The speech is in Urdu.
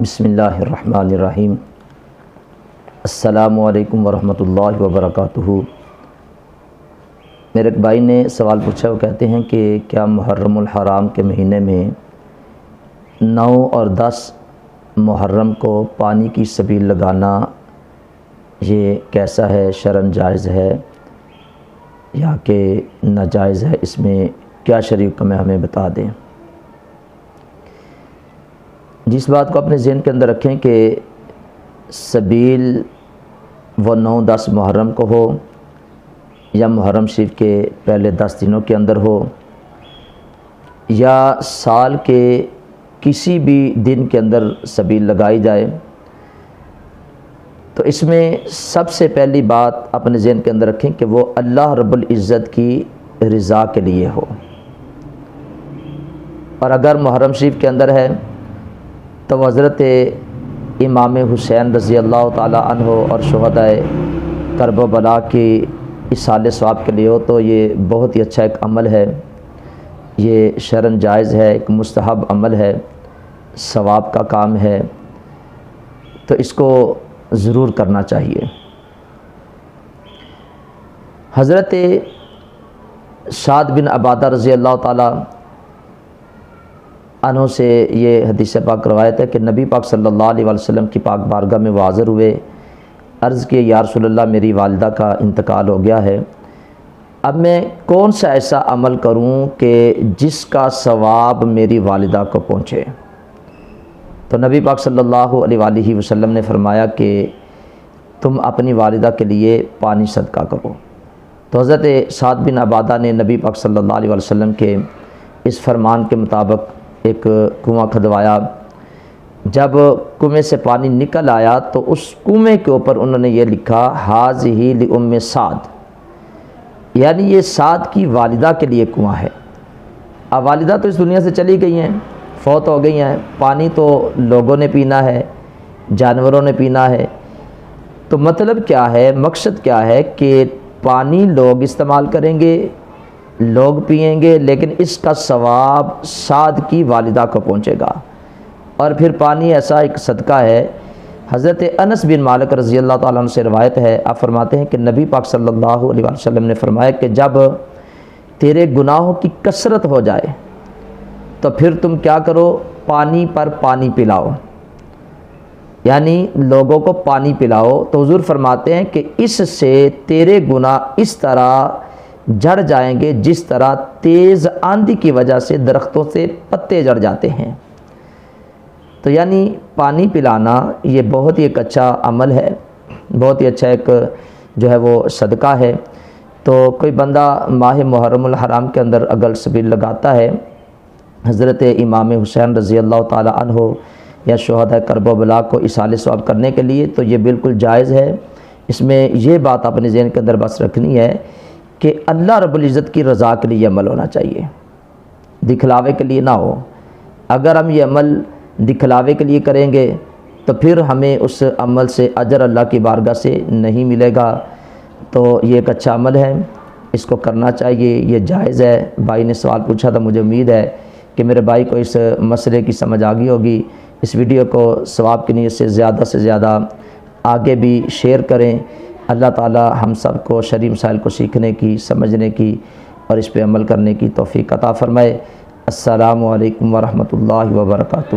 بسم اللہ الرحمن الرحیم۔ السلام علیکم ورحمۃ اللہ وبرکاتہ۔ میرے ایک بھائی نے سوال پوچھا، وہ کہتے ہیں کہ کیا محرم الحرام کے مہینے میں 9 اور 10 محرم کو پانی کی سبیل لگانا یہ کیسا ہے، شرعاً جائز ہے یا کہ ناجائز ہے؟ اس میں کیا شرعی حکم ہے، ہمیں بتا دیں۔ جس بات کو اپنے ذہن کے اندر رکھیں کہ سبیل وہ 9-10 محرم کو ہو یا محرم شریف کے پہلے 10 دنوں کے اندر ہو یا سال کے کسی بھی دن کے اندر سبیل لگائی جائے، تو اس میں سب سے پہلی بات اپنے ذہن کے اندر رکھیں کہ وہ اللہ رب العزت کی رضا کے لیے ہو۔ اور اگر محرم شریف کے اندر ہے تو حضرت امام حسین رضی اللہ تعالی عنہ اور شہداء کرب و بلا کی ایصال ثواب کے لیے ہو، تو یہ بہت ہی اچھا ایک عمل ہے، یہ شرعاً جائز ہے، ایک مستحب عمل ہے، ثواب کا کام ہے، تو اس کو ضرور کرنا چاہیے۔ حضرت سعد بن عبادہ رضی اللہ تعالی عنہ سے یہ حدیث پاک روایت ہے کہ نبی پاک صلی اللہ علیہ وسلم کی پاک بارگاہ میں وہ حاضر ہوئے، عرض کیے یا رسول اللہ میری والدہ کا انتقال ہو گیا ہے، اب میں کون سا ایسا عمل کروں کہ جس کا ثواب میری والدہ کو پہنچے؟ تو نبی پاک صلی اللہ علیہ وآلہ وسلم نے فرمایا کہ تم اپنی والدہ کے لیے پانی صدقہ کرو۔ تو حضرت سعد بن عبادہ نے نبی پاک صلی اللہ علیہ وسلم کے اس فرمان کے مطابق ایک کنواں کھدوایا۔ جب کنویں سے پانی نکل آیا تو اس کنویں کے اوپر انہوں نے یہ لکھا ھذہ لأم سعد، یعنی یہ سعد کی والدہ کے لیے کنواں ہے۔ اب والدہ تو اس دنیا سے چلی گئی ہیں، فوت ہو گئی ہیں، پانی تو لوگوں نے پینا ہے، جانوروں نے پینا ہے، تو مطلب کیا ہے، مقصد کیا ہے کہ پانی لوگ استعمال کریں گے، لوگ پئیں گے، لیکن اس کا ثواب سعد کی والدہ کو پہنچے گا۔ اور پھر پانی ایسا ایک صدقہ ہے۔ حضرت انس بن مالک رضی اللہ تعالیٰ عنہ سے روایت ہے، آپ فرماتے ہیں کہ نبی پاک صلی اللہ علیہ وسلم نے فرمایا کہ جب تیرے گناہوں کی کثرت ہو جائے تو پھر تم کیا کرو، پانی پر پانی پلاؤ، یعنی لوگوں کو پانی پلاؤ۔ تو حضور فرماتے ہیں کہ اس سے تیرے گناہ اس طرح جھڑ جائیں گے جس طرح تیز آندھی کی وجہ سے درختوں سے پتے جھڑ جاتے ہیں۔ تو یعنی پانی پلانا یہ بہت ہی ایک اچھا عمل ہے، بہت ہی اچھا ایک جو ہے وہ صدقہ ہے۔ تو کوئی بندہ ماہ محرم الحرام کے اندر اگر سبیل لگاتا ہے حضرت امام حسین رضی اللہ تعالی عنہ یا شہداء کرب و بلا کو ایصال ثواب کرنے کے لیے، تو یہ بالکل جائز ہے۔ اس میں یہ بات اپنے ذہن کے اندر بس رکھنی ہے کہ اللہ رب العزت کی رضا کے لیے عمل ہونا چاہیے، دکھلاوے کے لیے نہ ہو۔ اگر ہم یہ عمل دکھلاوے کے لیے کریں گے تو پھر ہمیں اس عمل سے اجر اللہ کی بارگاہ سے نہیں ملے گا۔ تو یہ ایک اچھا عمل ہے، اس کو کرنا چاہیے، یہ جائز ہے۔ بھائی نے سوال پوچھا تھا، مجھے امید ہے کہ میرے بھائی کو اس مسئلے کی سمجھ آ گئی ہوگی۔ اس ویڈیو کو ثواب کی نیت سے زیادہ آگے بھی شیئر کریں۔ اللہ تعالی ہم سب کو شرعی مسائل کو سیکھنے کی، سمجھنے کی اور اس پہ عمل کرنے کی توفیق عطا فرمائے۔ السلام علیکم ورحمۃ اللہ وبرکاتہ۔